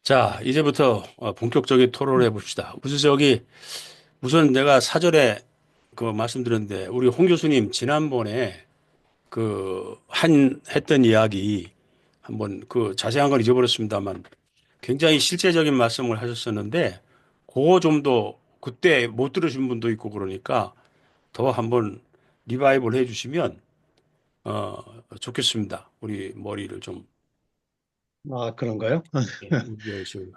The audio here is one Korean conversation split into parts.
자, 이제부터 본격적인 토론을 해봅시다. 우선 내가 사전에 그 말씀드렸는데, 우리 홍 교수님 지난번에 했던 이야기 한번 자세한 건 잊어버렸습니다만 굉장히 실제적인 말씀을 하셨었는데, 그거 좀 더 그때 못 들으신 분도 있고 그러니까 더 한번 리바이벌 해주시면, 좋겠습니다. 우리 머리를 좀, 아, 그런가요? 움직여주시고.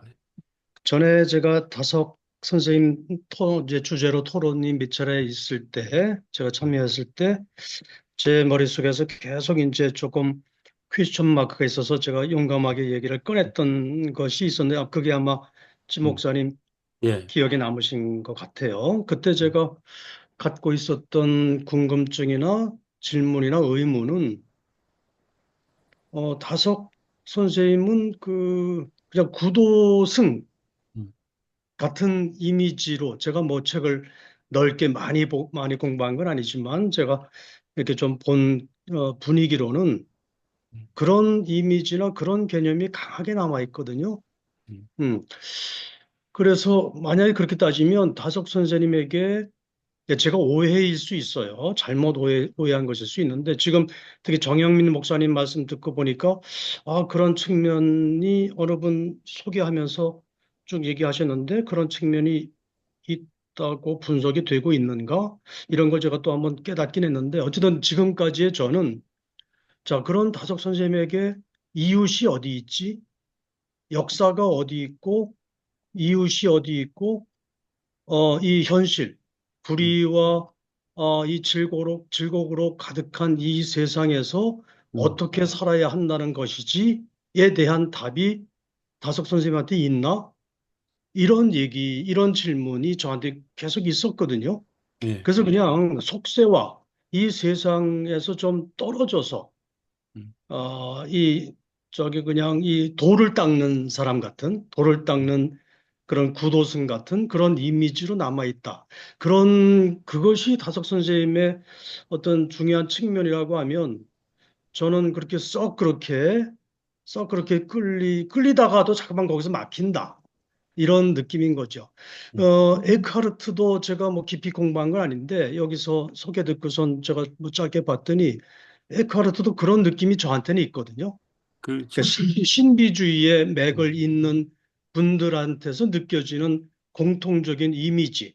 전에 제가 다석 선생님 이제 주제로 토론이 몇 차례 있을 때, 제가 참여했을 때, 제 머릿속에서 계속 이제 조금 퀘스천 마크가 있어서 제가 용감하게 얘기를 꺼냈던 것이 있었는데, 그게 아마 지 음, 목사님 예. 기억에 남으신 것 같아요. 그때 제가 갖고 있었던 궁금증이나 질문이나 의문은, 다석 선생님은 그냥 구도승, 음, 같은 이미지로 제가 뭐 책을 넓게 많이 공부한 건 아니지만 제가 이렇게 좀 본 분위기로는 음, 그런 이미지나 그런 개념이 강하게 남아 있거든요. 음, 음. 그래서 만약에 그렇게 따지면 다석 선생님에게 제가 오해일 수 있어요. 오해한 것일 수 있는데 지금 특히 정영민 목사님 말씀 듣고 보니까 그런 측면이 어느 분 소개하면서 쭉 얘기하셨는데 그런 측면이 있다고 분석이 되고 있는가? 이런 걸 제가 또 한번 깨닫긴 했는데, 어쨌든 지금까지의 저는, 자, 그런 다석 선생님에게 이웃이 어디 있지? 역사가 어디 있고, 이웃이 어디 있고, 이 현실, 음, 불의와 이 질곡으로 가득한 이 세상에서 음, 어떻게 살아야 한다는 것이지에 대한 답이 다석 선생님한테 있나? 이런 질문이 저한테 계속 있었거든요. 예. 그래서 그냥 속세와 이 세상에서 좀 떨어져서, 음, 그냥 이 돌을 닦는 사람 같은, 돌을 닦는 그런 구도승 같은 그런 이미지로 남아있다. 그것이 다석 선생님의 어떤 중요한 측면이라고 하면 저는 썩 그렇게 끌리다가도 잠깐만 거기서 막힌다. 이런 느낌인 거죠. 음. 에크하르트도 제가 뭐 깊이 공부한 건 아닌데 여기서 소개 듣고선 제가 뭐 짧게 봤더니 에크하르트도 그런 느낌이 저한테는 있거든요. 그러니까 그렇죠. 신비주의의 음, 맥을 잇는 분들한테서 느껴지는 공통적인 이미지.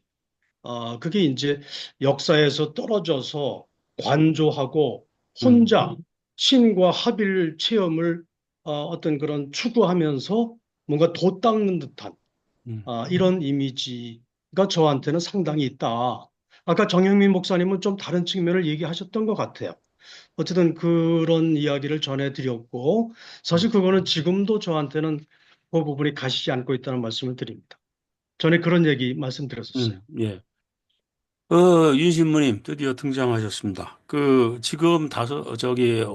그게 이제 역사에서 떨어져서 관조하고 음, 혼자 신과 합일 체험을 어떤 그런 추구하면서 뭔가 도 닦는 듯한 음. 이런 이미지가 저한테는 상당히 있다. 아까 정영민 목사님은 좀 다른 측면을 얘기하셨던 것 같아요. 어쨌든 그런 이야기를 전해드렸고, 사실 그거는 지금도 저한테는 그 부분이 가시지 않고 있다는 말씀을 드립니다. 전에 그런 얘기 말씀드렸었어요. 예. 윤신무님 드디어 등장하셨습니다.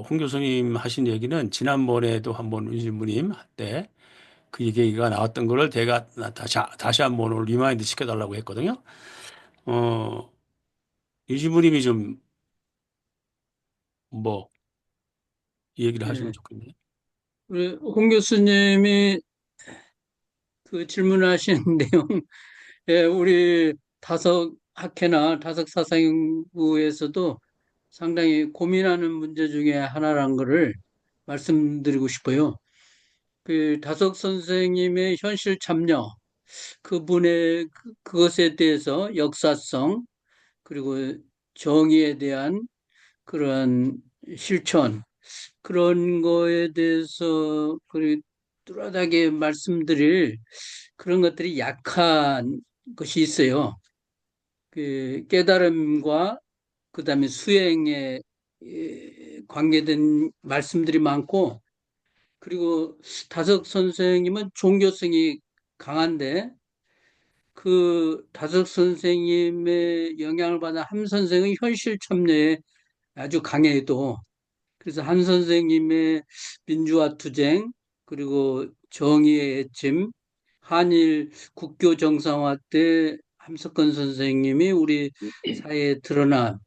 홍 교수님 하신 얘기는 지난번에도 한번 윤신무님 때 그 얘기가 나왔던 거를 제가 다시 한번 오늘 리마인드 시켜달라고 했거든요. 어, 윤신무님이 좀 뭐, 이 얘기를 하시면 예. 좋겠네요. 우리 홍 교수님이 그 질문하신 내용, 우리 다섯 학회나 다섯 사상부에서도 상당히 고민하는 문제 중에 하나란 거를 말씀드리고 싶어요. 그 다섯 선생님의 현실 참여, 그것에 대해서 역사성, 그리고 정의에 대한 그런 실천, 그런 거에 대해서 뚜렷하게 말씀드릴 그런 것들이 약한 것이 있어요. 그 깨달음과 그다음에 수행에 관계된 말씀들이 많고, 그리고 다석 선생님은 종교성이 강한데 그 다석 선생님의 영향을 받은 함 선생의 현실 참여에 아주 강해도, 그래서 한 선생님의 민주화 투쟁, 그리고 정의의 애침, 한일 국교 정상화 때 함석헌 선생님이 우리 사회에 드러난,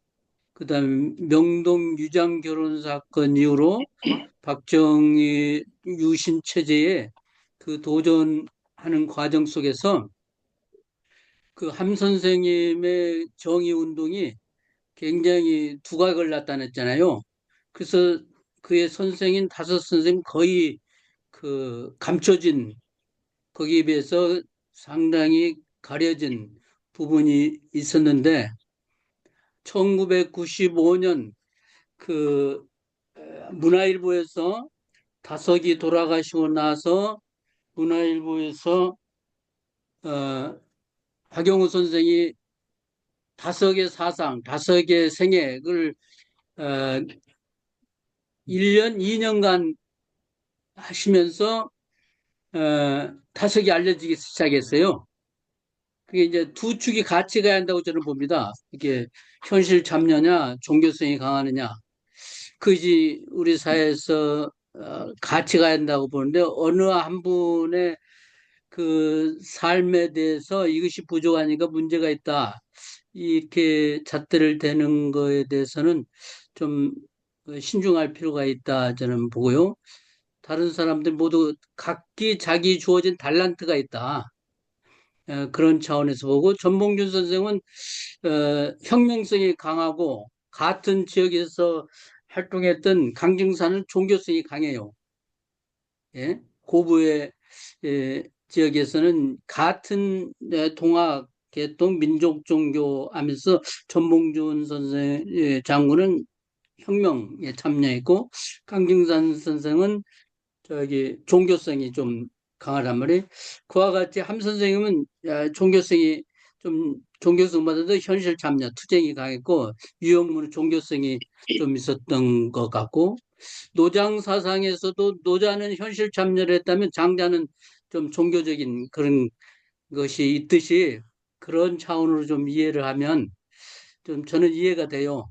그다음에 명동 유장 결혼 사건 이후로 박정희 유신 체제에 그 도전하는 과정 속에서 그 함 선생님의 정의 운동이 굉장히 두각을 나타냈잖아요. 그래서 그의 선생인 다섯 선생님 거의 그 감춰진 거기에 비해서 상당히 가려진 부분이 있었는데 1995년 그 문화일보에서 다석이 돌아가시고 나서 문화일보에서 어, 박영우 선생이 다석의 사상, 다석의 생애를 어, 1년, 2년간 하시면서 다석이 알려지기 시작했어요. 그게 이제 두 축이 같이 가야 한다고 저는 봅니다. 이게 현실 참여냐, 종교성이 강하느냐. 그지 우리 사회에서 같이 가야 한다고 보는데 어느 한 분의 그 삶에 대해서 이것이 부족하니까 문제가 있다. 이렇게 잣대를 대는 거에 대해서는 좀 신중할 필요가 있다 저는 보고요. 다른 사람들 모두 각기 자기 주어진 달란트가 있다. 그런 차원에서 보고 전봉준 선생은 혁명성이 강하고 같은 지역에서 활동했던 강증사는 종교성이 강해요. 예? 고부의 지역에서는 같은 동학 계통 민족 종교 하면서 전봉준 선생 장군은 혁명에 참여했고 강증산 선생은 저기 종교성이 좀 강하단 말이에요. 그와 같이 함 선생님은 종교성이 좀 종교성보다도 현실 참여, 투쟁이 강했고 유영문은 종교성이 좀 있었던 것 같고 노장 사상에서도 노자는 현실 참여를 했다면 장자는 좀 종교적인 그런 것이 있듯이 그런 차원으로 좀 이해를 하면 좀 저는 이해가 돼요.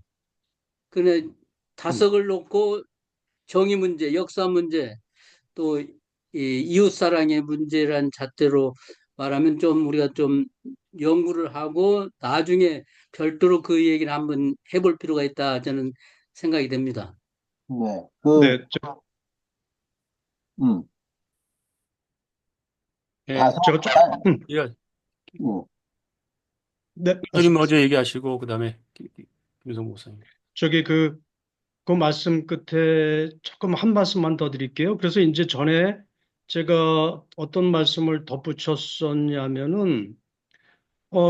그런데 다석을 놓고 정의 문제, 역사 문제, 또 이 이웃사랑의 문제란 잣대로 말하면 좀 우리가 좀 연구를 하고 나중에 별도로 그 얘기를 한번 해볼 필요가 있다 저는 생각이 됩니다. 네, 네, 음, 예, 다섯, 제가 좀, 음, 예, 음, 네, 교수님 말씀하세요. 먼저 얘기하시고 그다음에 김성 목사님. 저기 그 말씀 끝에 조금 한 말씀만 더 드릴게요. 그래서 이제 전에 제가 어떤 말씀을 덧붙였었냐면은,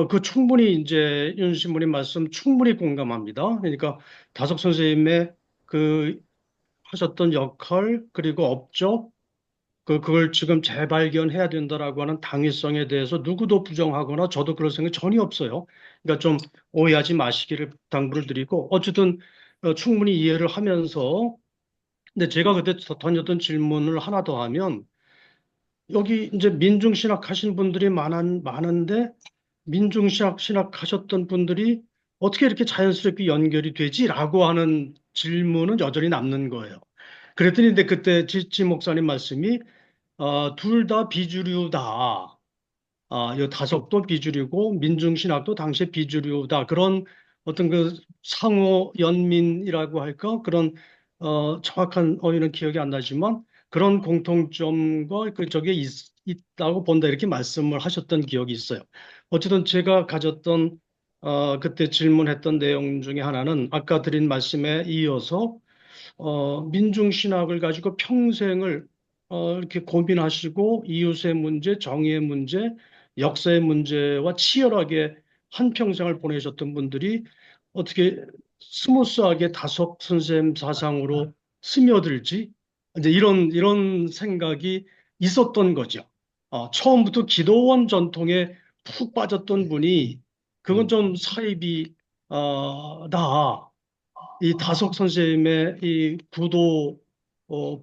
그 충분히 이제 윤신문의 말씀 충분히 공감합니다. 그러니까 다석 선생님의 그 하셨던 역할, 그리고 업적, 그걸 지금 재발견해야 된다라고 하는 당위성에 대해서 누구도 부정하거나 저도 그럴 생각이 전혀 없어요. 그러니까 좀 오해하지 마시기를 당부를 드리고, 어쨌든 충분히 이해를 하면서, 근데 제가 그때 던졌던 질문을 하나 더 하면, 여기 이제 민중신학 하신 분들이 많은데, 민중신학 하셨던 분들이 어떻게 이렇게 자연스럽게 연결이 되지라고 하는 질문은 여전히 남는 거예요. 그랬더니 근데 그때 지 목사님 말씀이 둘 다 비주류다. 이 다석도 비주류고 민중신학도 당시에 비주류다. 그런 어떤 그 상호 연민이라고 할까? 그런 정확한 어휘는 기억이 안 나지만 그런 공통점과 그쪽에 있다고 본다. 이렇게 말씀을 하셨던 기억이 있어요. 어쨌든 제가 가졌던 그때 질문했던 내용 중에 하나는 아까 드린 말씀에 이어서 민중신학을 가지고 평생을 이렇게 고민하시고 이웃의 문제, 정의의 문제, 역사의 문제와 치열하게 한평생을 보내셨던 분들이 어떻게 스무스하게 다섯 선생님 사상으로 스며들지? 이제 이런 생각이 있었던 거죠. 처음부터 기도원 전통에 푹 빠졌던 분이 그건 좀 사입이 나. 이 다속 선생님의 이 구도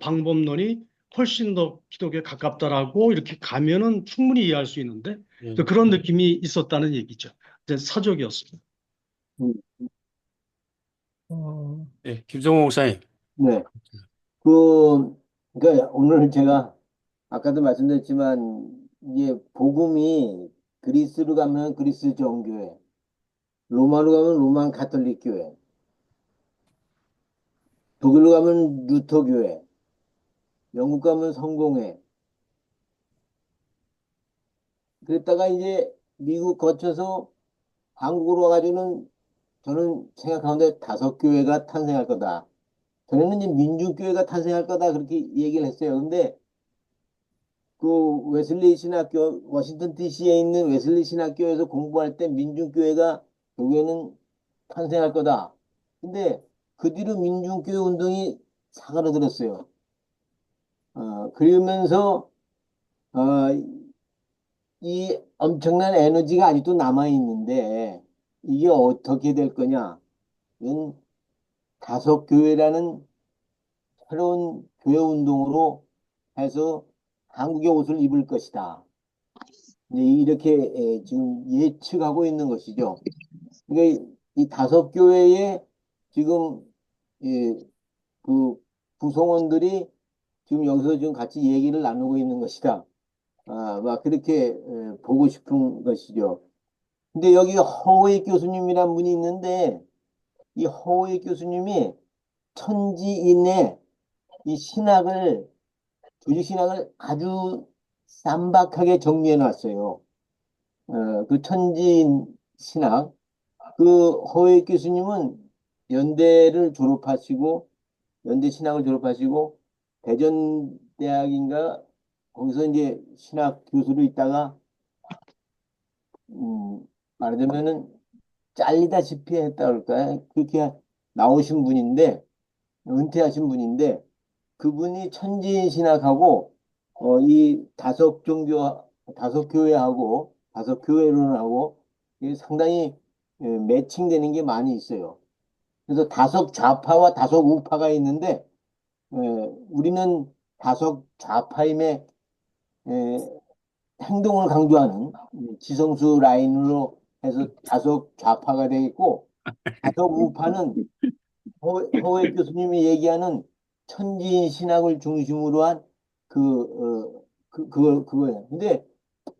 방법론이 훨씬 더 기독교에 가깝다라고 이렇게 가면은 충분히 이해할 수 있는데 예, 또 그런 느낌이 있었다는 얘기죠. 이제 사족이었습니다. 음, 예, 김성호 목사님. 네. 그러니까 오늘 제가 아까도 말씀드렸지만, 이게 복음이 그리스로 가면 그리스 정교회, 로마로 가면 로만 가톨릭 교회, 독일로 가면 루터 교회, 영국 가면 성공회, 그랬다가 이제 미국 거쳐서 한국으로 와가지고는 저는 생각하는데 다섯 교회가 탄생할 거다. 전에는 이제 민중교회가 탄생할 거다 그렇게 얘기를 했어요. 근데 그 웨슬리 신학교 워싱턴 DC에 있는 웨슬리 신학교에서 공부할 때 민중교회가 결국에는 탄생할 거다. 근데 그 뒤로 민중교회 운동이 사그라들었어요. 그러면서 어, 이 엄청난 에너지가 아직도 남아 있는데 이게 어떻게 될 거냐? 이건 다섯 교회라는 새로운 교회 운동으로 해서 한국의 옷을 입을 것이다. 이제 이렇게 지금 예측하고 있는 것이죠. 그러니까 이 다섯 교회의 지금 예, 그 구성원들이 지금 여기서 지금 같이 얘기를 나누고 있는 것이다. 막 그렇게 보고 싶은 것이죠. 근데 여기 허웨이 교수님이란 분이 있는데 이 허웨이 교수님이 천지인의 이 신학을 조직 신학을 아주 쌈박하게 정리해 놨어요. 그 천지인 신학 그 허웨이 교수님은 연대를 졸업하시고 연대 신학을 졸업하시고 대전대학인가 거기서 이제 신학 교수로 있다가 말하자면은 잘리다시피 했다 그럴까요? 그렇게 나오신 분인데 은퇴하신 분인데 그분이 천지인 신학하고 이 다섯 교회하고 다섯 교회론하고 이게 상당히 매칭되는 게 많이 있어요. 그래서 다섯 좌파와 다섯 우파가 있는데 에, 우리는 다섯 좌파임의 에, 행동을 강조하는 지성수 라인으로 해서 다섯 좌파가 되겠고 다섯 우파는 허웨이 교수님이 얘기하는 천지인 신학을 중심으로 한 그거예요. 근데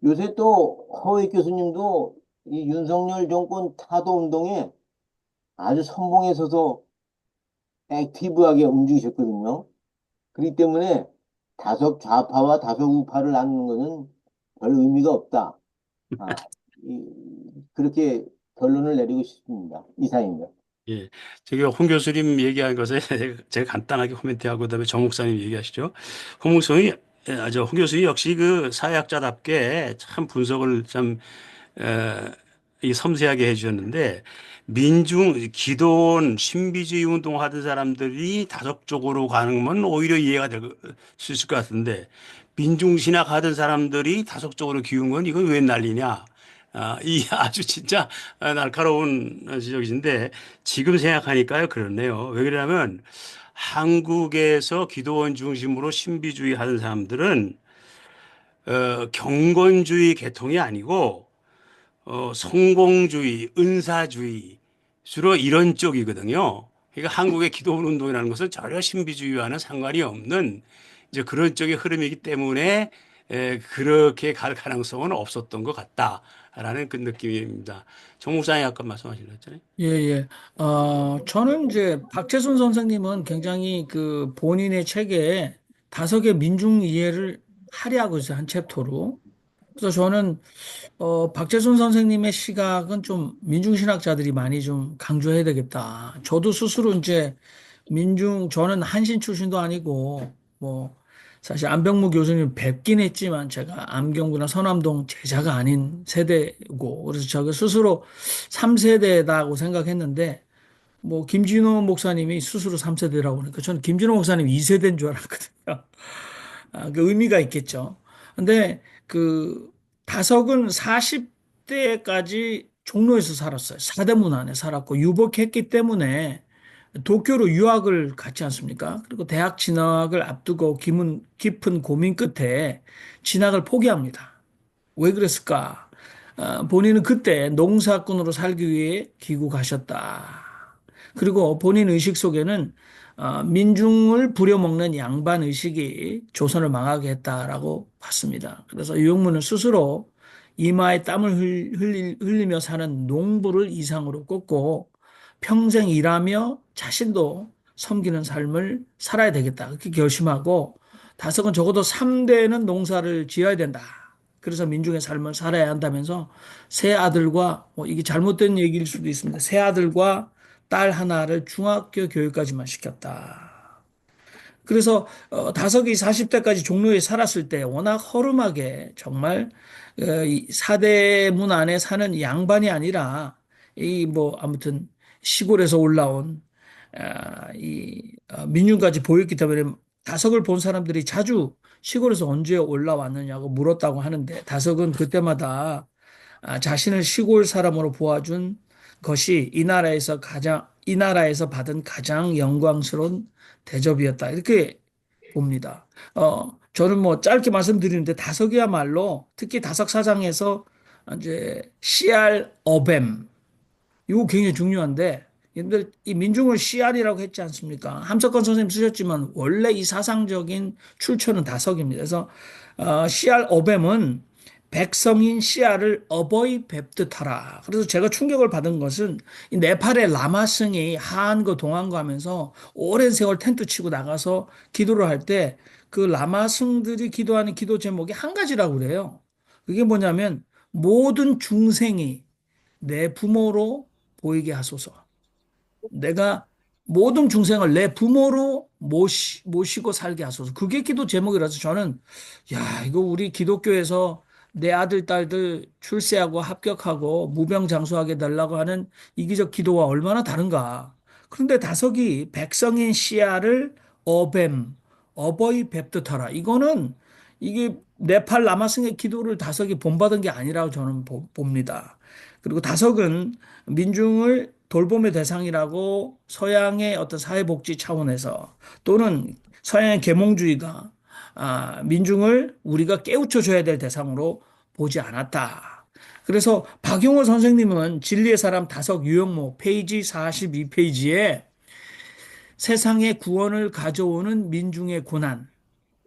요새 또 허웨이 교수님도 이 윤석열 정권 타도 운동에 아주 선봉에 서서 액티브하게 움직이셨거든요. 그렇기 때문에 다섯 좌파와 다섯 우파를 나누는 것은 별 의미가 없다. 아, 그렇게 결론을 내리고 싶습니다. 이상입니다. 예. 저기 홍 교수님 얘기한 것에 제가 간단하게 코멘트하고 그다음에 정 목사님 얘기하시죠. 홍 목사님이 홍 교수님 역시 그 사회학자답게 참 분석을 참 이 섬세하게 해주셨는데 기도원 신비주의 운동하던 사람들이 다석적으로 가는 건 오히려 이해가 될 수 있을 것 같은데 민중신학 하던 사람들이 다석적으로 기운 건 이건 왜 난리냐? 이 아주 진짜 날카로운 지적이신데 지금 생각하니까요 그렇네요. 왜 그러냐면 한국에서 기도원 중심으로 신비주의 하던 사람들은 경건주의 계통이 아니고 성공주의, 은사주의 주로 이런 쪽이거든요. 그러니까 한국의 기도원 운동이라는 것은 전혀 신비주의와는 상관이 없는 이제 그런 쪽의 흐름이기 때문에 그렇게 갈 가능성은 없었던 것 같다라는 그 느낌입니다. 정 목사님 아까 말씀하신 거 있잖아요. 예, 예. 저는 이제 박재순 선생님은 굉장히 그 본인의 책에 다섯의 민중 이해를 하려고 있어요. 한 챕터로. 그래서 저는 박재순 선생님의 시각은 좀 민중신학자들이 많이 좀 강조해야 되겠다. 저도 스스로 이제 저는 한신 출신도 아니고, 뭐, 사실 안병무 교수님 뵙긴 했지만 제가 암경구나 서남동 제자가 아닌 세대고, 그래서 저가 스스로 3세대다고 생각했는데, 뭐, 김진호 목사님이 스스로 3세대라고 하니까 저는 김진호 목사님 2세대인 줄 알았거든요. 그 의미가 있겠죠. 근데 그 다석은 40대까지 종로에서 살았어요. 사대문 안에 살았고 유복했기 때문에 도쿄로 유학을 갔지 않습니까? 그리고 대학 진학을 앞두고 깊은 고민 끝에 진학을 포기합니다. 왜 그랬을까? 본인은 그때 농사꾼으로 살기 위해 귀국하셨다. 그리고 본인 의식 속에는 민중을 부려먹는 양반 의식이 조선을 망하게 했다라고 봤습니다. 그래서 유영문은 스스로 이마에 땀을 흘리며 사는 농부를 이상으로 꼽고 평생 일하며 자신도 섬기는 삶을 살아야 되겠다. 그렇게 결심하고 다섯은 적어도 3대는 농사를 지어야 된다. 그래서 민중의 삶을 살아야 한다면서 새 아들과 뭐 이게 잘못된 얘기일 수도 있습니다. 새 아들과 딸 하나를 중학교 교육까지만 시켰다. 그래서 다석이 40대까지 종로에 살았을 때 워낙 허름하게 정말 이 사대문 안에 사는 양반이 아니라 이 뭐 아무튼 시골에서 올라온 민중까지 보였기 때문에 다석을 본 사람들이 자주 시골에서 언제 올라왔느냐고 물었다고 하는데 다석은 그때마다 자신을 시골 사람으로 보아준 것이 이 나라에서 받은 가장 영광스러운 대접이었다. 이렇게 봅니다. 저는 뭐 짧게 말씀드리는데 다석이야말로 특히 다석 사장에서 이제 CR 어뱀 이거 굉장히 중요한데 여러분들 이 민중을 CR이라고 했지 않습니까? 함석헌 선생님 쓰셨지만 원래 이 사상적인 출처는 다석입니다. 그래서 CR 어뱀은 백성인 씨알을 어버이 뵙듯 하라. 그래서 제가 충격을 받은 것은 이 네팔의 라마승이 하안거 동안거 하면서 오랜 세월 텐트 치고 나가서 기도를 할 때 그 라마승들이 기도하는 기도 제목이 한 가지라고 그래요. 그게 뭐냐면 모든 중생이 내 부모로 보이게 하소서. 내가 모든 중생을 내 부모로 모시고 살게 하소서. 그게 기도 제목이라서 저는 야, 이거 우리 기독교에서 내 아들, 딸들 출세하고 합격하고 무병장수하게 달라고 하는 이기적 기도와 얼마나 다른가. 그런데 다석이 백성인 씨알을 어뱀, 어버이 뵙듯 하라. 이거는 이게 네팔 라마승의 기도를 다석이 본받은 게 아니라고 저는 봅니다. 그리고 다석은 민중을 돌봄의 대상이라고 서양의 어떤 사회복지 차원에서 또는 서양의 계몽주의가 민중을 우리가 깨우쳐 줘야 될 대상으로 보지 않았다. 그래서 박용호 선생님은 진리의 사람 다석 유형목 페이지 42페이지에 세상의 구원을 가져오는 민중의 고난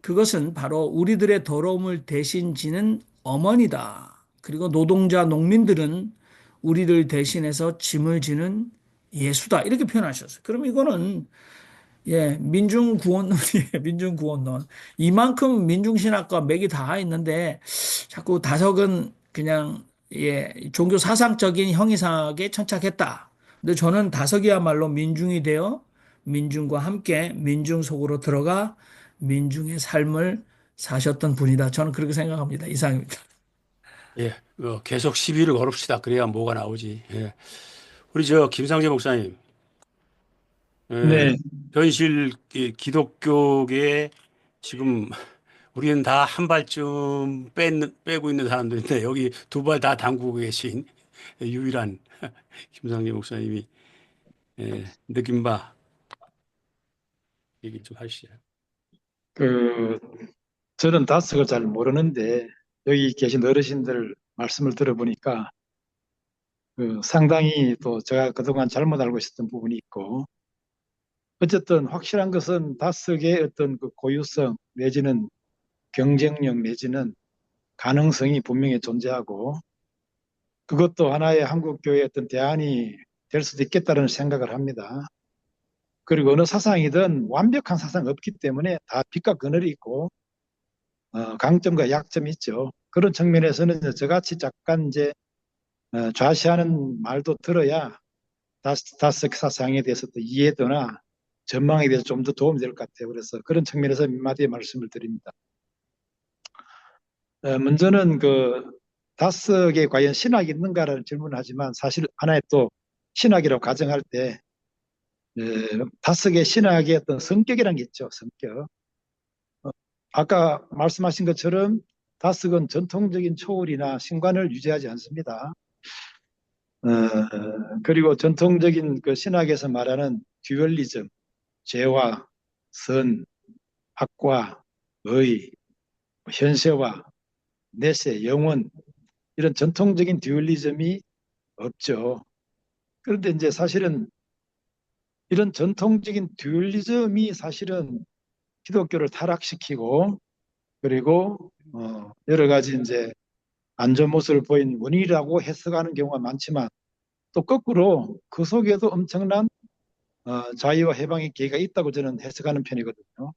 그것은 바로 우리들의 더러움을 대신 지는 어머니다. 그리고 노동자, 농민들은 우리들 대신해서 짐을 지는 예수다. 이렇게 표현하셨어요. 그럼 이거는 예, 민중구원론이에요. 민중구원론. 이만큼 민중신학과 맥이 다 있는데 자꾸 다석은 그냥 예, 종교 사상적인 형이상하게 천착했다. 근데 저는 다석이야말로 민중이 되어 민중과 함께 민중 속으로 들어가 민중의 삶을 사셨던 분이다. 저는 그렇게 생각합니다. 이상입니다. 예, 계속 시비를 걸읍시다. 그래야 뭐가 나오지. 예. 우리 김상재 목사님, 예, 네. 현실 기독교계 지금 우리는 다 한 발쯤 빼고 있는 사람들인데 여기 두 발 다 담그고 계신 유일한 김상재 목사님이 느낀 바 얘기 좀 하시죠. 그, 저는 다스를 잘 모르는데, 여기 계신 어르신들 말씀을 들어보니까, 상당히 또 제가 그동안 잘못 알고 있었던 부분이 있고, 어쨌든 확실한 것은 다스의 어떤 그 고유성 내지는 경쟁력 내지는 가능성이 분명히 존재하고, 그것도 하나의 한국교회의 어떤 대안이 될 수도 있겠다는 생각을 합니다. 그리고 어느 사상이든 완벽한 사상 없기 때문에 다 빛과 그늘이 있고, 강점과 약점이 있죠. 그런 측면에서는 저같이 잠깐 이제 좌시하는 말도 들어야 다스 사상에 대해서 또 이해도나 전망에 대해서 좀 더 도움이 될 것 같아요. 그래서 그런 측면에서 몇 마디 말씀을 드립니다. 먼저는 다스에 과연 신학이 있는가라는 질문을 하지만 사실 하나의 또 신학이라고 가정할 때 다스의 신학의 어떤 성격이라는 게 있죠. 성격. 아까 말씀하신 것처럼 다스는 전통적인 초월이나 신관을 유지하지 않습니다. 그리고 전통적인 그 신학에서 말하는 듀얼리즘, 죄와 선, 악과 의, 현세와 내세, 영원 이런 전통적인 듀얼리즘이 없죠. 그런데 이제 사실은 이런 전통적인 듀얼리즘이 사실은 기독교를 타락시키고 그리고 여러 가지 이제 안 좋은 모습을 보인 원인이라고 해석하는 경우가 많지만 또 거꾸로 그 속에도 엄청난 자유와 해방의 기회가 있다고 저는 해석하는 편이거든요.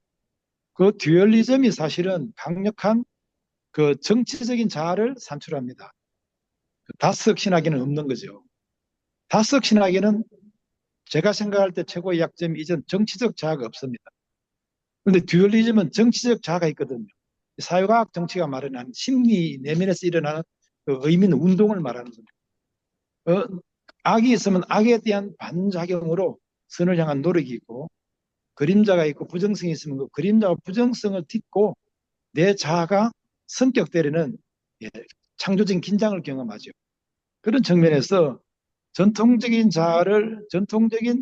그 듀얼리즘이 사실은 강력한 그 정치적인 자아를 산출합니다. 그 다스ық 신학에는 없는 거죠. 다스ық 신학에는 제가 생각할 때 최고의 약점이 이전 정치적 자아가 없습니다. 그런데 듀얼리즘은 정치적 자아가 있거든요. 사회과학 정치가 말하는 심리 내면에서 일어나는 그 의미 있는 운동을 말하는 겁니다. 악이 있으면 악에 대한 반작용으로 선을 향한 노력이 있고, 그림자가 있고 부정성이 있으면 그 그림자와 부정성을 딛고 내 자아가 성격대로는 창조적인 긴장을 경험하죠. 그런 측면에서 전통적인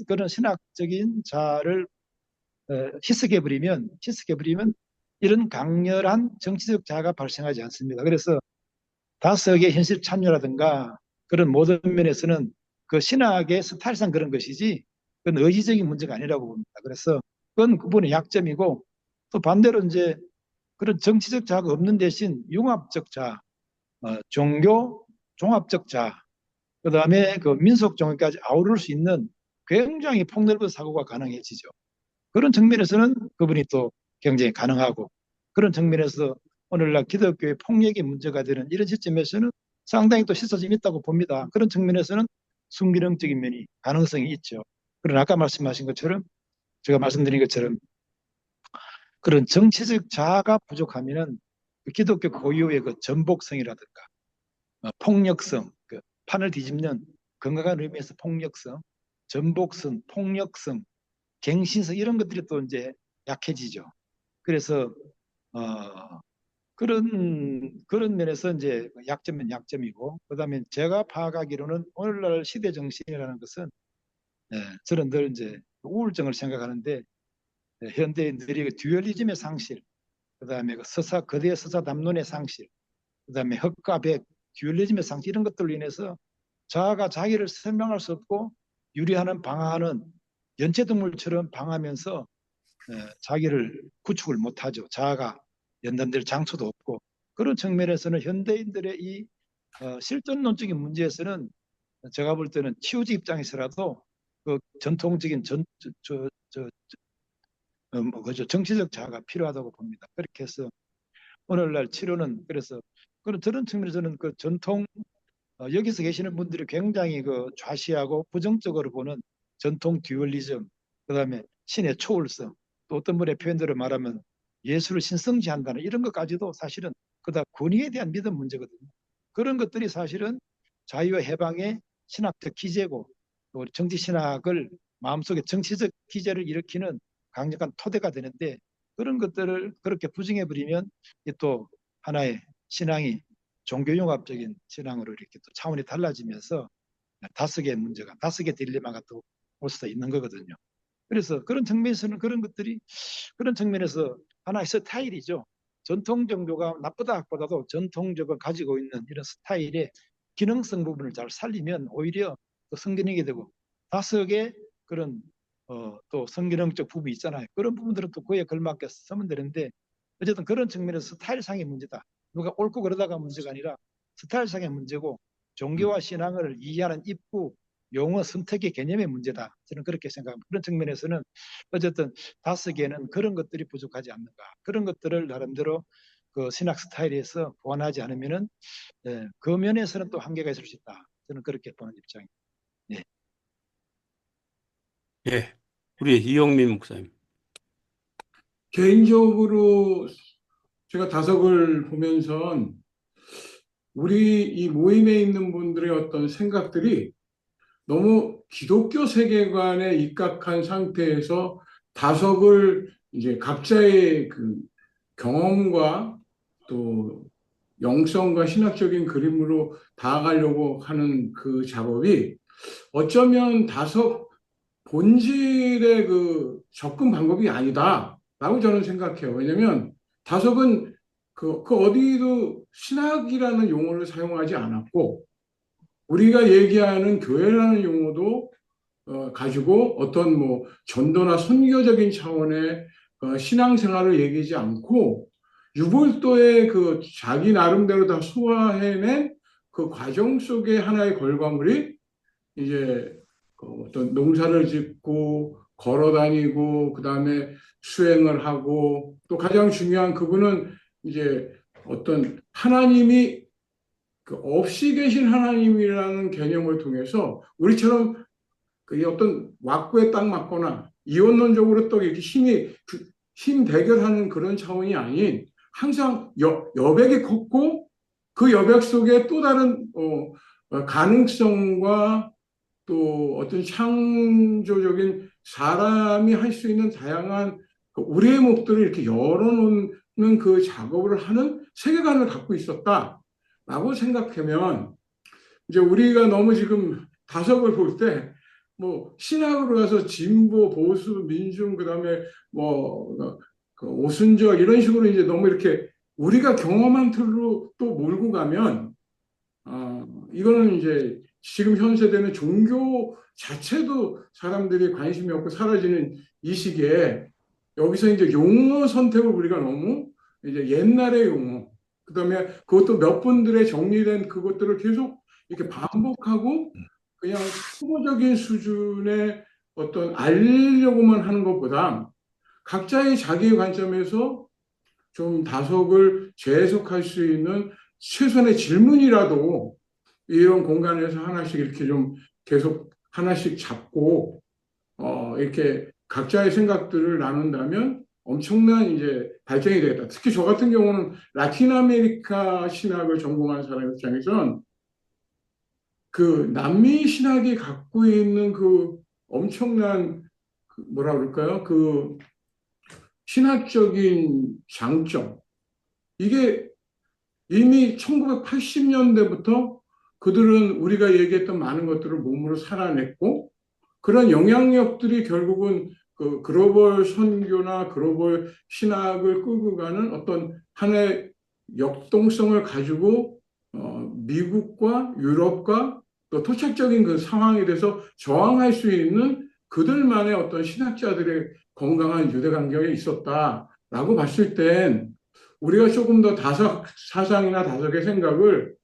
그런 신학적인 자아를 희석해버리면 이런 강렬한 정치적 자아가 발생하지 않습니다. 그래서 다스의 현실 참여라든가 그런 모든 면에서는 그 신학의 스타일상 그런 것이지 그건 의지적인 문제가 아니라고 봅니다. 그래서 그건 그분의 약점이고, 또 반대로 이제 그런 정치적 자아가 없는 대신 융합적 자아, 종교 종합적 자아, 그 다음에 그 민속 종교까지 아우를 수 있는 굉장히 폭넓은 사고가 가능해지죠. 그런 측면에서는 그분이 또 굉장히 가능하고, 그런 측면에서 오늘날 기독교의 폭력이 문제가 되는 이런 시점에서는 상당히 또 시사점이 있다고 봅니다. 그런 측면에서는 순기능적인 면이 가능성이 있죠. 그러나 아까 말씀하신 것처럼, 제가 말씀드린 것처럼 그런 정치적 자아가 부족하면은 그 기독교 고유의 그 전복성이라든가 폭력성, 그 판을 뒤집는 건강한 의미에서 폭력성, 전복성, 폭력성, 갱신성 이런 것들이 또 이제 약해지죠. 그래서 그런 면에서 이제 약점은 약점이고, 그다음에 제가 파악하기로는 오늘날 시대 정신이라는 것은 저는 늘 이제 우울증을 생각하는데, 현대인들이 그 듀얼리즘의 상실, 그다음에 그 거대 서사 담론의 상실, 그다음에 흑과 백, 듀얼리즘의 상실 이런 것들로 인해서 자아가 자기를 설명할 수 없고 유리하는 방황하는 연체동물처럼 방하면서 자기를 구축을 못하죠. 자아가 연단될 장소도 없고, 그런 측면에서는 현대인들의 이 실존론적인 문제에서는 제가 볼 때는 치유지 입장에서라도 그 전통적인 그죠, 정치적 자아가 필요하다고 봅니다. 그렇게 해서 오늘날 치료는 그래서 저런 측면에서는 그 전통 여기서 계시는 분들이 굉장히 그 좌시하고 부정적으로 보는 전통 듀얼리즘, 그다음에 신의 초월성, 또 어떤 분의 표현대로 말하면 예수를 신성시한다는 이런 것까지도 사실은 그다 권위에 대한 믿음 문제거든요. 그런 것들이 사실은 자유와 해방의 신학적 기제고, 또 정치 신학을 마음속에 정치적 기제를 일으키는 강력한 토대가 되는데, 그런 것들을 그렇게 부정해 버리면 또 하나의 신앙이 종교융합적인 신앙으로 이렇게 또 차원이 달라지면서 다섯의 문제가, 다섯의 딜레마가 또 올 수도 있는 거거든요. 그래서 그런 측면에서는 그런 측면에서 하나의 스타일이죠. 전통 종교가 나쁘다 보다도 전통적으로 가지고 있는 이런 스타일의 기능성 부분을 잘 살리면 오히려 또 성기능이 되고, 다섯의 그런 또 성기능적 부분이 있잖아요. 그런 부분들은 또 그에 걸맞게 쓰면 되는데, 어쨌든 그런 측면에서 스타일상의 문제다. 누가 옳고 그러다가 문제가 아니라 스타일상의 문제고, 종교와 신앙을 이해하는 입구, 용어 선택의 개념의 문제다. 저는 그렇게 생각합니다. 그런 측면에서는 어쨌든 다섯개는 그런 것들이 부족하지 않는가. 그런 것들을 나름대로 그 신학 스타일에서 보완하지 않으면은 그 면에서는 또 한계가 있을 수 있다. 저는 그렇게 보는 입장입니다. 예. 예. 우리 이영민 목사님. 개인적으로 제가 다석을 보면서 우리 이 모임에 있는 분들의 어떤 생각들이 너무 기독교 세계관에 입각한 상태에서 다석을 이제 각자의 그 경험과 또 영성과 신학적인 그림으로 다가가려고 하는 그 작업이 어쩌면 다석 본질의 그 접근 방법이 아니다라고 저는 생각해요. 왜냐면 다석은 그 어디도 신학이라는 용어를 사용하지 않았고, 우리가 얘기하는 교회라는 용어도 가지고 어떤 뭐 전도나 선교적인 차원의 신앙생활을 얘기하지 않고, 유골도의 그 자기 나름대로 다 소화해낸 그 과정 속의 하나의 결과물이 이제 어떤 농사를 짓고 걸어 다니고 그다음에 수행을 하고, 또 가장 중요한 그분은 이제 어떤 하나님이 그 없이 계신 하나님이라는 개념을 통해서 우리처럼 그 어떤 왁구에 딱 맞거나 이원론적으로 또 이렇게 힘 대결하는 그런 차원이 아닌 항상 여백이 컸고 그 여백 속에 또 다른 가능성과 또 어떤 창조적인 사람이 할 수 있는 다양한 우리의 목들을 이렇게 열어놓는 그 작업을 하는 세계관을 갖고 있었다라고 생각하면 이제 우리가 너무 지금 다석을 볼 때 뭐 신학으로 가서 진보, 보수, 민중 그다음에 그 오순절 이런 식으로 이제 너무 이렇게 우리가 경험한 틀로 또 몰고 가면 이거는 이제 지금 현 세대는 종교 자체도 사람들이 관심이 없고 사라지는 이 시기에 여기서 이제 용어 선택을 우리가 너무 이제 옛날의 용어, 그다음에 그것도 몇 분들의 정리된 그것들을 계속 이렇게 반복하고 그냥 초보적인 수준의 어떤 알리려고만 하는 것보다 각자의 자기의 관점에서 좀 다석을 재해석할 수 있는 최선의 질문이라도 이런 공간에서 하나씩 이렇게 좀 계속 하나씩 잡고 이렇게 각자의 생각들을 나눈다면 엄청난 이제 발전이 되겠다. 특히 저 같은 경우는 라틴 아메리카 신학을 전공한 사람 입장에선 그 남미 신학이 갖고 있는 그 엄청난 뭐라 그럴까요? 그 신학적인 장점. 이게 이미 1980년대부터 그들은 우리가 얘기했던 많은 것들을 몸으로 살아냈고 그런 영향력들이 결국은 그 글로벌 선교나 글로벌 신학을 끌고 가는 어떤 하나의 역동성을 가지고 미국과 유럽과 또 토착적인 그 상황에 대해서 저항할 수 있는 그들만의 어떤 신학자들의 건강한 유대 관계가 있었다라고 봤을 땐 우리가 조금 더 다석 사상이나 다석의 생각을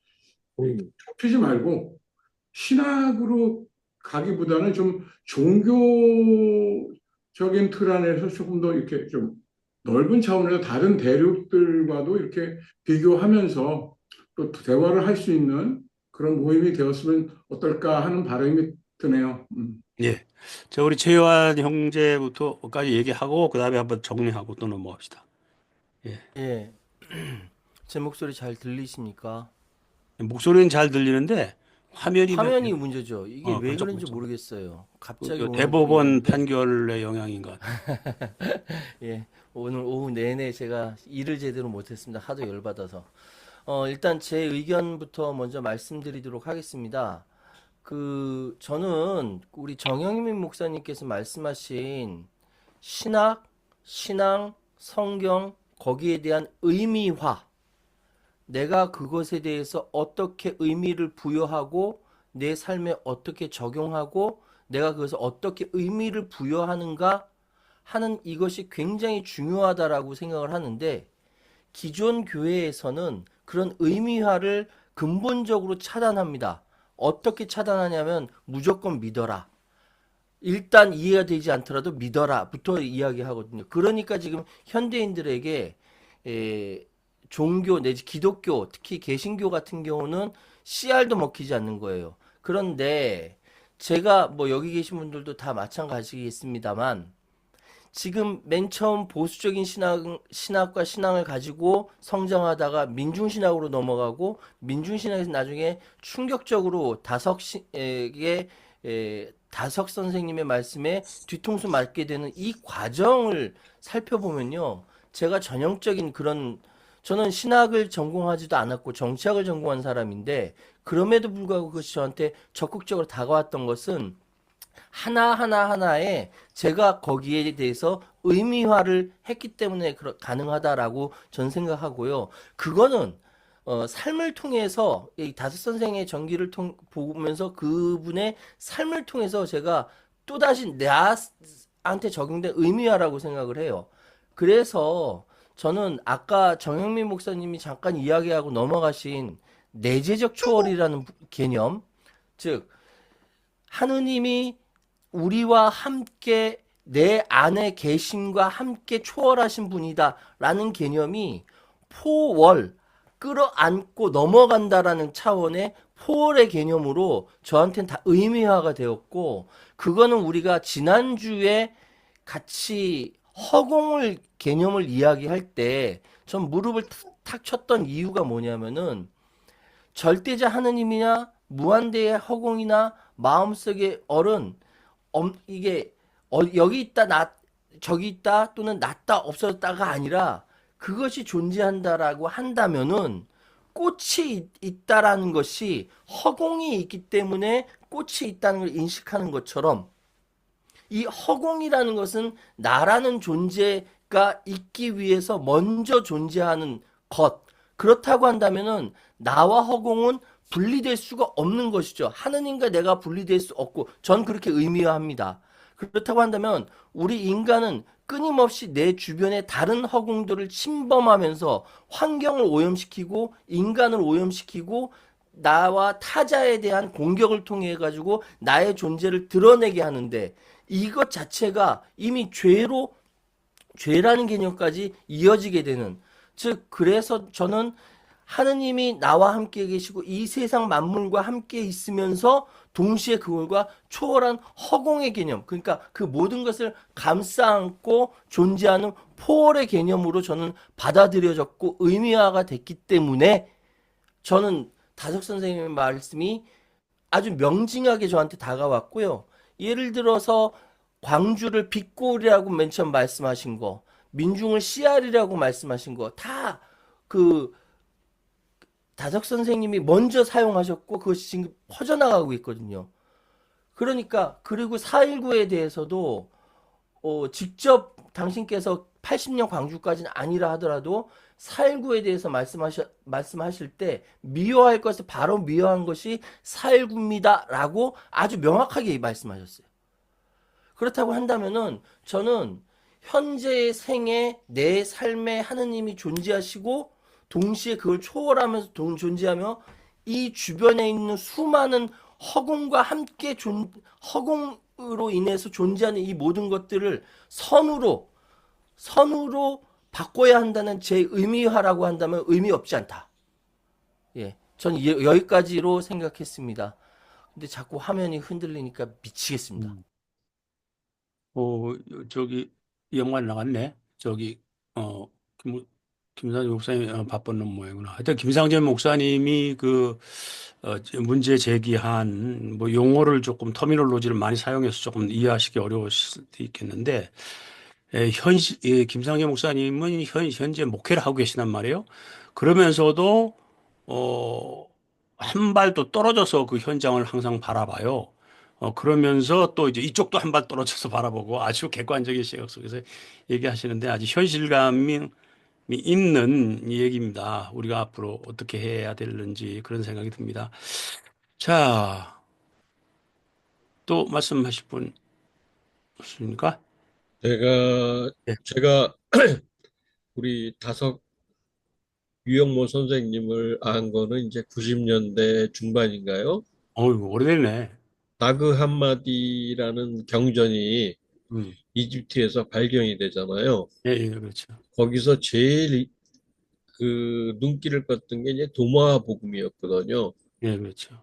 좁히지 말고 신학으로 가기보다는 좀 종교적인 틀 안에서 조금 더 이렇게 좀 넓은 차원에서 다른 대륙들과도 이렇게 비교하면서 또 대화를 할 수 있는 그런 모임이 되었으면 어떨까 하는 바람이 드네요. 예. 자, 우리 최요한 형제부터까지 얘기하고 그다음에 한번 정리하고 또 넘어갑시다. 예. 제 목소리 잘 들리십니까? 목소리는 잘 들리는데 화면이 화면이 문제죠. 이게 왜 반짝 그런지 반짝. 모르겠어요. 갑자기 그 오늘 대법원 그게 판결의 영향인 것 같아요. 예. 오늘 오후 내내 제가 일을 제대로 못했습니다. 하도 열받아서. 일단 제 의견부터 먼저 말씀드리도록 하겠습니다. 저는 우리 정영민 목사님께서 말씀하신 신학, 신앙, 성경, 거기에 대한 의미화, 내가 그것에 대해서 어떻게 의미를 부여하고 내 삶에 어떻게 적용하고 내가 그것을 어떻게 의미를 부여하는가 하는 이것이 굉장히 중요하다라고 생각을 하는데 기존 교회에서는 그런 의미화를 근본적으로 차단합니다. 어떻게 차단하냐면 무조건 믿어라. 일단 이해가 되지 않더라도 믿어라부터 이야기하거든요. 그러니까 지금 현대인들에게 종교 내지 기독교, 특히 개신교 같은 경우는 씨알도 먹히지 않는 거예요. 그런데 제가 뭐 여기 계신 분들도 다 마찬가지겠습니다만 지금 맨 처음 보수적인 신학과 신앙을 가지고 성장하다가 민중신학으로 넘어가고 민중신학에서 나중에 충격적으로 다석 선생님의 말씀에 뒤통수 맞게 되는 이 과정을 살펴보면요. 제가 전형적인 저는 신학을 전공하지도 않았고 정치학을 전공한 사람인데 그럼에도 불구하고 그것이 저한테 적극적으로 다가왔던 것은 하나에 제가 거기에 대해서 의미화를 했기 때문에 가능하다라고 전 생각하고요. 그거는 삶을 통해서 이 다섯 선생의 전기를 보면서 그분의 삶을 통해서 제가 또다시 나한테 적용된 의미화라고 생각을 해요. 그래서 저는 아까 정영민 목사님이 잠깐 이야기하고 넘어가신 내재적 초월이라는 개념, 즉 하느님이 우리와 함께 내 안에 계심과 함께 초월하신 분이다 라는 개념이 포월, 끌어안고 넘어간다라는 차원의 포월의 개념으로 저한테는 다 의미화가 되었고, 그거는 우리가 지난주에 같이 허공을 개념을 이야기할 때 전 무릎을 탁 쳤던 이유가 뭐냐면은, 절대자 하느님이나 무한대의 허공이나 마음속의 어른, 이게 여기 있다 저기 있다 또는 낫다 없어졌다가 아니라 그것이 존재한다라고 한다면은, 꽃이 있다라는 것이 허공이 있기 때문에 꽃이 있다는 걸 인식하는 것처럼, 이 허공이라는 것은 나라는 존재가 있기 위해서 먼저 존재하는 것. 그렇다고 한다면은 나와 허공은 분리될 수가 없는 것이죠. 하느님과 내가 분리될 수 없고, 전 그렇게 의미화합니다. 그렇다고 한다면 우리 인간은 끊임없이 내 주변의 다른 허공들을 침범하면서 환경을 오염시키고 인간을 오염시키고 나와 타자에 대한 공격을 통해 가지고 나의 존재를 드러내게 하는데, 이것 자체가 이미 죄라는 개념까지 이어지게 되는, 즉 그래서 저는 하느님이 나와 함께 계시고 이 세상 만물과 함께 있으면서 동시에 그걸과 초월한 허공의 개념, 그러니까 그 모든 것을 감싸 안고 존재하는 포월의 개념으로 저는 받아들여졌고 의미화가 됐기 때문에, 저는 다석 선생님의 말씀이 아주 명징하게 저한테 다가왔고요. 예를 들어서 광주를 빛골이라고 맨 처음 말씀하신 거, 민중을 씨알이라고 말씀하신 거, 다 그 다석 선생님이 먼저 사용하셨고 그것이 지금 퍼져나가고 있거든요. 그러니까 그리고 4.19에 대해서도 직접 당신께서 80년 광주까지는 아니라 하더라도 4.19에 대해서 말씀하실 때 미워할 것을 바로 미워한 것이 4.19입니다 라고 아주 명확하게 말씀하셨어요. 그렇다고 한다면은 저는 현재의 생에 내 삶에 하느님이 존재하시고 동시에 그걸 초월하면서 존재하며 이 주변에 있는 수많은 허공과 함께 허공으로 인해서 존재하는 이 모든 것들을 선으로 바꿔야 한다는 제 의미화라고 한다면 의미 없지 않다. 예, 저는 여기까지로 생각했습니다. 근데 자꾸 화면이 흔들리니까 미치겠습니다. 저기 영화에 나갔네. 저기 김상재 목사님 바쁜 모양이구나. 하여튼 김상재 목사님이 문제 제기한 뭐 용어를 조금 터미놀로지를 많이 사용해서 조금 이해하시기 어려울 수도 있겠는데, 김상재 목사님은 현재 목회를 하고 계시단 말이에요. 그러면서도 한 발도 떨어져서 그 현장을 항상 바라봐요. 그러면서 또 이제 이쪽도 한 발 떨어져서 바라보고 아주 객관적인 시각 속에서 얘기하시는데 아주 현실감이 있는 얘기입니다. 우리가 앞으로 어떻게 해야 되는지 그런 생각이 듭니다. 자, 또 말씀하실 분 없습니까? 예. 제가 우리 다석 유영모 선생님을 안 거는 이제 90년대 중반인가요? 어이구, 오래됐네. 나그 함마디라는 경전이 음. 이집트에서 발견이 되잖아요. 예, 예, 그렇죠. 거기서 제일 그 눈길을 껐던 게 이제 도마 복음이었거든요. 예, 그렇죠.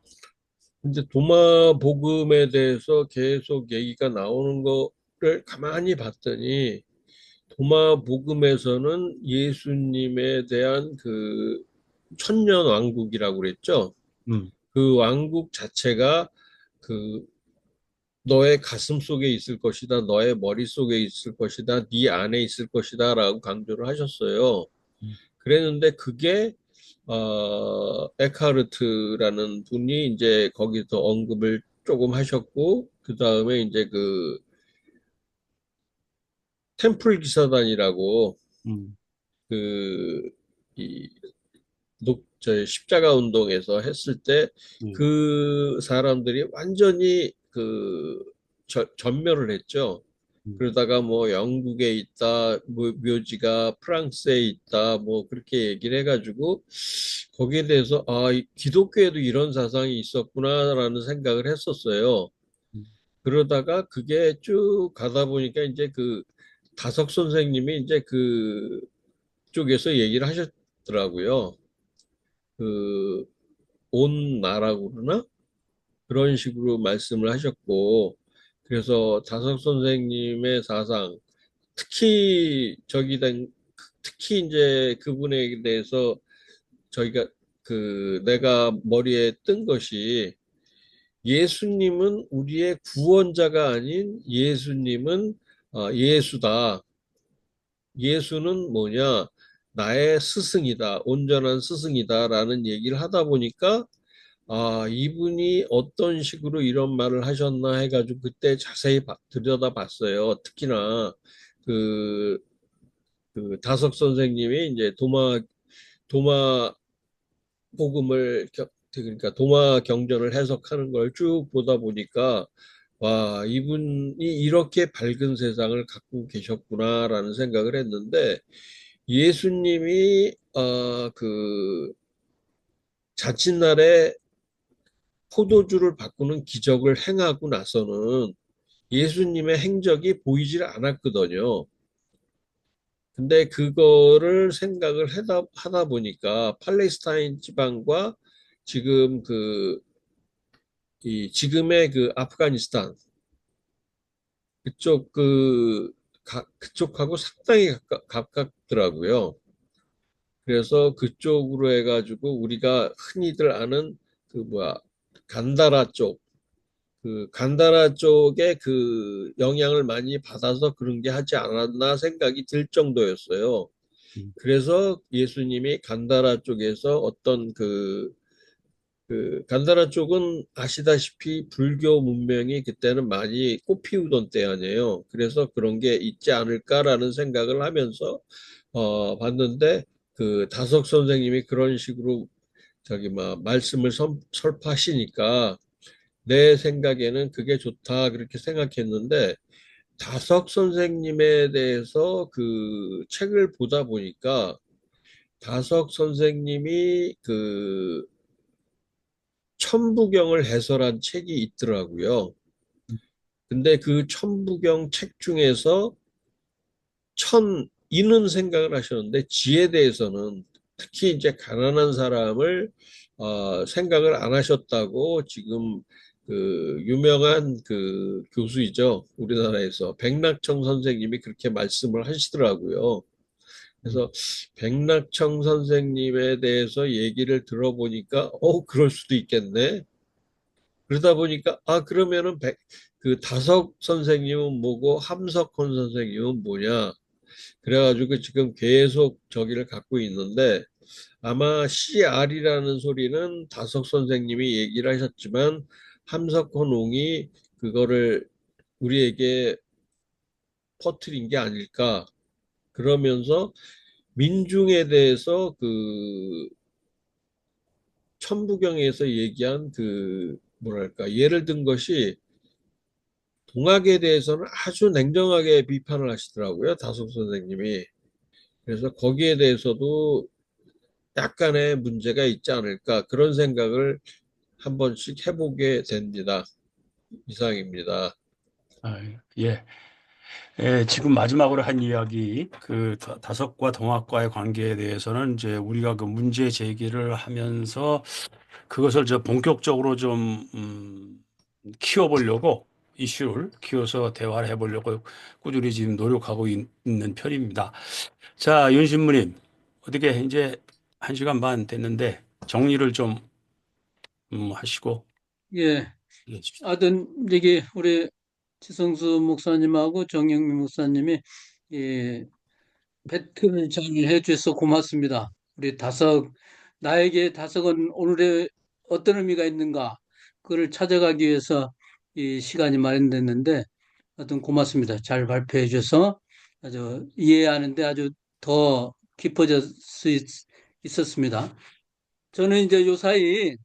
근데 도마 복음에 대해서 계속 얘기가 나오는 거를 가만히 봤더니 도마 복음에서는 예수님에 대한 그 천년 왕국이라고 그랬죠. 음. 그 왕국 자체가 그 너의 가슴 속에 있을 것이다, 너의 머릿속에 있을 것이다, 네 안에 있을 것이다 라고 강조를 하셨어요. 그랬는데 그게 에카르트라는 분이 이제 거기서 언급을 조금 하셨고, 그 다음에 이제 그 템플 기사단이라고 음. 이 저 십자가 운동에서 했을 때 그 사람들이 완전히 전멸을 했죠. 그러다가 뭐 영국에 있다, 뭐 묘지가 프랑스에 있다, 뭐 그렇게 얘기를 해가지고 거기에 대해서 기독교에도 이런 사상이 있었구나라는 생각을 했었어요. 그러다가 그게 쭉 가다 보니까 이제 그 다석 선생님이 이제 그 쪽에서 얘기를 하셨더라고요. 그 온 나라고 그러나? 그런 식으로 말씀을 하셨고, 그래서 다석 선생님의 사상, 특히 이제 그분에 대해서 저희가 내가 머리에 뜬 것이 예수님은 우리의 구원자가 아닌 예수님은 예수다. 예수는 뭐냐? 나의 스승이다. 온전한 스승이다라는 얘기를 하다 보니까 이분이 어떤 식으로 이런 말을 하셨나 해가지고 그때 자세히 들여다봤어요. 특히나 그, 그 다석 선생님이 이제 도마 복음을 그러니까 도마 경전을 해석하는 걸 쭉 보다 보니까 와, 이분이 이렇게 밝은 세상을 갖고 계셨구나라는 생각을 했는데 예수님이 자칫날에 포도주를 바꾸는 기적을 행하고 나서는 예수님의 행적이 보이질 않았거든요. 근데 그거를 생각을 하다 보니까 팔레스타인 지방과 지금 지금의 아프가니스탄 그쪽하고 상당히 가깝더라고요. 그래서 그쪽으로 해가지고 우리가 흔히들 아는 간다라 간다라 쪽에 영향을 많이 받아서 그런 게 하지 않았나 생각이 들 정도였어요. 그래서 예수님이 간다라 쪽에서 어떤 간다라 쪽은 아시다시피 불교 문명이 그때는 많이 꽃피우던 때 아니에요. 그래서 그런 게 있지 않을까라는 생각을 하면서 봤는데 다석 선생님이 그런 식으로 말씀을 설파하시니까 내 생각에는 그게 좋다 그렇게 생각했는데 다석 선생님에 대해서 책을 보다 보니까 다석 선생님이 천부경을 해설한 책이 있더라고요. 근데 그 천부경 책 중에서 이는 생각을 하셨는데 지에 대해서는 특히 이제 가난한 사람을 생각을 안 하셨다고 지금 유명한 교수이죠. 우리나라에서 백낙청 선생님이 그렇게 말씀을 하시더라고요. 그래서 백낙청 선생님에 대해서 얘기를 들어보니까 그럴 수도 있겠네. 그러다 보니까 그러면은 다석 선생님은 뭐고 함석헌 선생님은 뭐냐. 그래가지고 지금 계속 저기를 갖고 있는데 아마 CR이라는 소리는 다석 선생님이 얘기를 하셨지만 함석헌 옹이 그거를 우리에게 퍼뜨린 게 아닐까. 그러면서 민중에 대해서 천부경에서 얘기한 뭐랄까 예를 든 것이 동학에 대해서는 아주 냉정하게 비판을 하시더라고요. 다속 선생님이. 그래서 거기에 대해서도 약간의 문제가 있지 않을까 그런 생각을 한 번씩 해보게 됩니다. 이상입니다. 예. 지금 마지막으로 한 이야기, 다섯과 동학과의 관계에 대해서는 이제 우리가 문제 제기를 하면서 그것을 본격적으로 좀, 키워보려고 이슈를 키워서 대화를 해보려고 꾸준히 지금 노력하고 있는 편입니다. 자, 윤 신부님, 어떻게 이제 1시간 반 됐는데 정리를 좀, 하시고. 예. 예. 하여튼 이게 우리 지성수 목사님하고 정영민 목사님이 예, 배틀을 잘 해주셔서 고맙습니다. 우리 나에게 다섯은 오늘의 어떤 의미가 있는가, 그걸 찾아가기 위해서 이 시간이 마련됐는데, 하여튼 고맙습니다. 잘 발표해 주셔서 아주 이해하는데 아주 더 깊어질 수 있었습니다. 저는 이제 요사이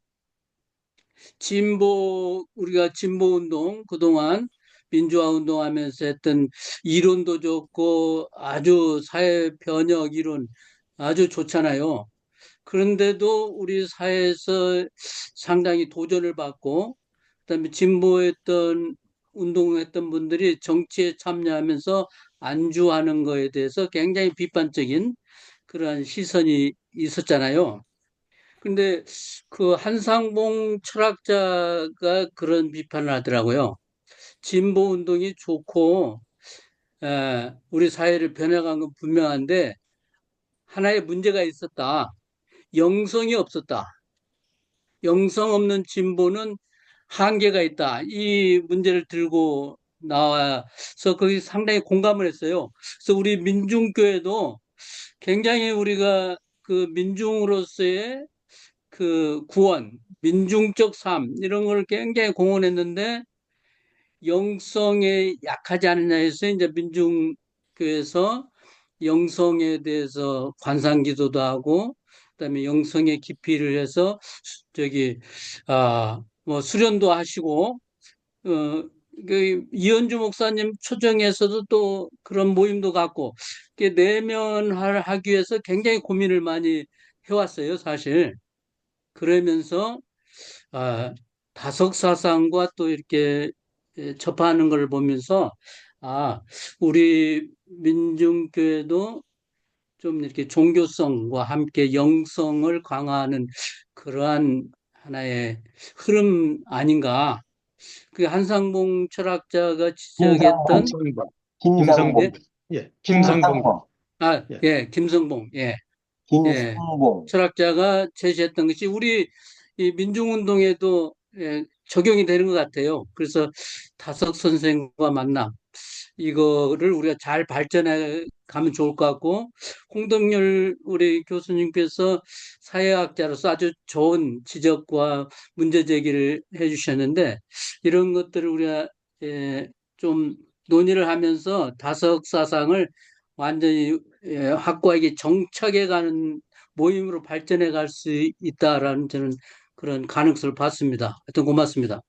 우리가 진보 운동, 그동안 민주화 운동하면서 했던 이론도 좋고 아주 사회 변혁 이론 아주 좋잖아요. 그런데도 우리 사회에서 상당히 도전을 받고, 그다음에 진보했던 운동했던 분들이 정치에 참여하면서 안주하는 거에 대해서 굉장히 비판적인 그러한 시선이 있었잖아요. 근데 그 한상봉 철학자가 그런 비판을 하더라고요. 진보 운동이 좋고, 우리 사회를 변해간 건 분명한데, 하나의 문제가 있었다. 영성이 없었다. 영성 없는 진보는 한계가 있다. 이 문제를 들고 나와서 거기 상당히 공감을 했어요. 그래서 우리 민중교회도 굉장히 우리가 그 민중으로서의 그 구원, 민중적 삶, 이런 걸 굉장히 공헌했는데 영성에 약하지 않느냐 해서 이제 민중교회에서 영성에 대해서 관상기도도 하고 그다음에 영성의 깊이를 해서 저기 뭐 수련도 하시고 그 이현주 목사님 초정에서도 또 그런 모임도 갖고 내면하기 위해서 굉장히 고민을 많이 해왔어요, 사실. 그러면서 아, 다석 사상과 또 이렇게 접하는 걸 보면서 아, 우리 민중교회도 좀 이렇게 종교성과 함께 영성을 강화하는 그러한 하나의 흐름 아닌가. 그 한상봉 철학자가 지적했던 김성봉, 김상봉, 예, 김성봉, 예, 김성봉, 예, 김성봉, 예. 예, 김상봉. 철학자가 제시했던 것이 우리 이 민중운동에도 적용이 되는 것 같아요. 그래서 다석 선생과 만남, 이거를 우리가 잘 발전해 가면 좋을 것 같고, 홍덕열 우리 교수님께서 사회학자로서 아주 좋은 지적과 문제 제기를 해 주셨는데, 이런 것들을 우리가 좀 논의를 하면서 다석 사상을 완전히 확고하게 정착해 가는 모임으로 발전해 갈 수 있다라는 저는 그런 가능성을 봤습니다. 하여튼 고맙습니다.